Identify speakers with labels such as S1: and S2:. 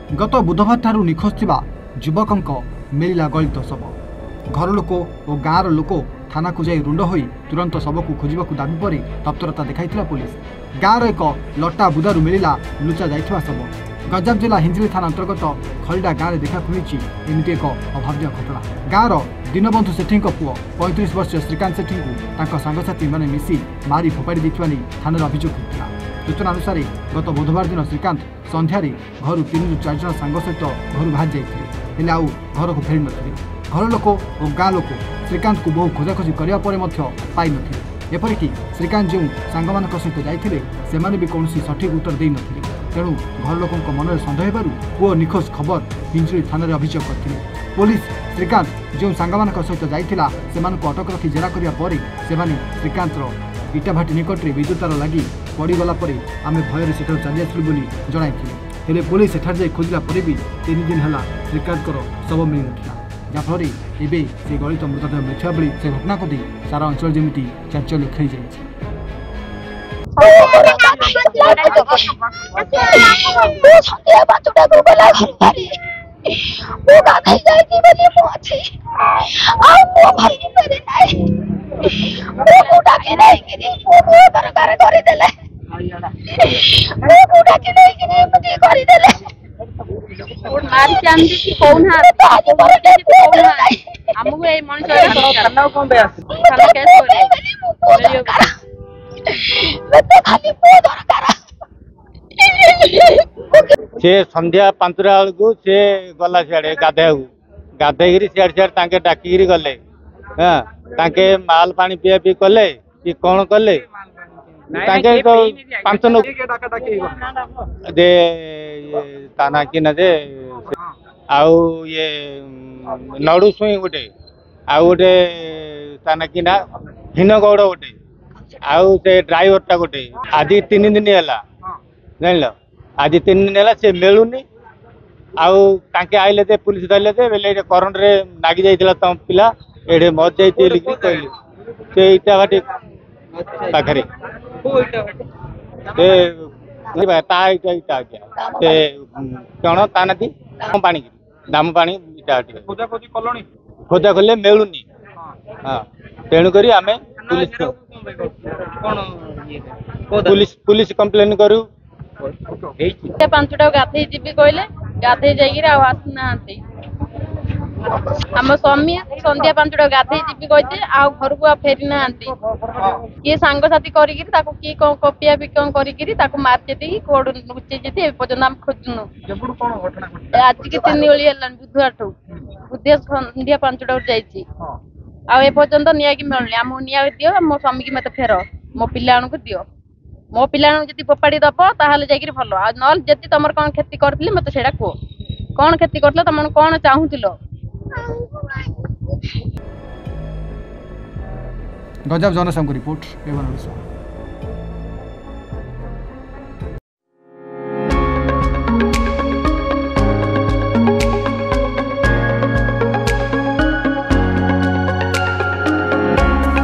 S1: गत बुधवार ठारू निखोज थिबा युवकंक मिलिला गलित शव। घर लोक और गाँवर लोक थाना को जाई रुंड होई तुरंत शव को खोजिबाकू दाबी परी तत्परता देखाइथिला पुलिस। गाँवर एक लटा बुदारू मिलिला लुचा जाइथिबा शव। गंजाम जिला हिंजिली थाना अंतर्गत खलिडा गाँव में देखा मिली एमती एक अभाव्य घटना। गाँवर दीनबंधु सेठी पुओ 35 वर्षीय श्रीकांत सेठी को सांगसाथी मैंने मिसी मारी फोपाड़ी देथिबा नै थाना अभियोग होता। सूचना अनुसार गत बुधवार दिन श्रीकांत संध्यारे घर 3 ରୁ 4 जन सांग सहित घर बाहर जाते आउ घर को फेरी नथिले। घर लोक और गाँ लोक श्रीकांत को बहु खोजाखोजी करने पर पाई नथिले। एपरिकी श्रीकांत जो सांग मान सहित जाते से भी कौन सठिक उत्तर दे नथिले। तेणु घर लोक मन सन्देह होबारु पुओ निखोज खबर हिंजिली थाना अभियोग करथिले। पुलिस श्रीकांत जो सांग मान सहित जाइथिला सेमानकु अटक रखी जेरा करिया परे सेमाने श्रीकांतर इटाभाटी निकटरे विद्युत तार लगी पड़गला आम भयर से चली आसलु बोली जणाइथिले। हेले पुलिस सेठार जाई खोजिला परे भी 3 दिन है श्रीकांतर शव मिल नथिला। जाफल एबे से गलित मृतदेह मिथिबा बेले से घटना को देख सारा अंचल जेमिति चांचल्य खेई जाइछि।
S2: से संध्या 5टा बेलू से गला सियाड़े गाधे सियाड़े डाकिकी गले। हाँ ताके माल पानी पिया पी कले कि कौन कले तो 5 लोग दे ताना कि ना दे आउ ये नड़ू सुई गोटे आउ गोटे ताना कि ना हिनगौड़ गोटे आउ से ड्राइवर टा गोटे आज 3 दिन है जान लो। आज 3 दिन है से मिलूनी आउ ताके आइले दे पुलिस धरले दे बेले करंट रे नागी जाइतिला तम पिला एडे मर जाइते लिखि कहली से इटा बाटे पाखरे से ता इटा क्या से कौन ता नदी दाम पानी इटा खोजा खोले मिलूनी। हाँ तेणु करी आमे पुलिस कंप्लेन करू।
S3: 5टा गाधे जीवी कहले गाधे जाइए आसना आम स्वामी संध्या 5टा गाधे जीवी कहते आ घर को फेरी ना किए सांगसाथी किए कपिया बिकम कर मार्चे कोड लुचे पर्यटन आम खोजुनु। आज की 3 ओली बुधवार ठू बुधे संध्या 5टा आपर्यंत नियाकी मिलनी आम निया दियो मो स्वामी की मत फेर मो पिला को दियो मो पिला जी फोपाड़ी दब ताहले जाकि भल ना जदि तुम कौन क्षति करी मत से कह कौन क्षति कर तुम कौन चाहूल।
S1: गंजाम जनसंघ रिपोर्ट।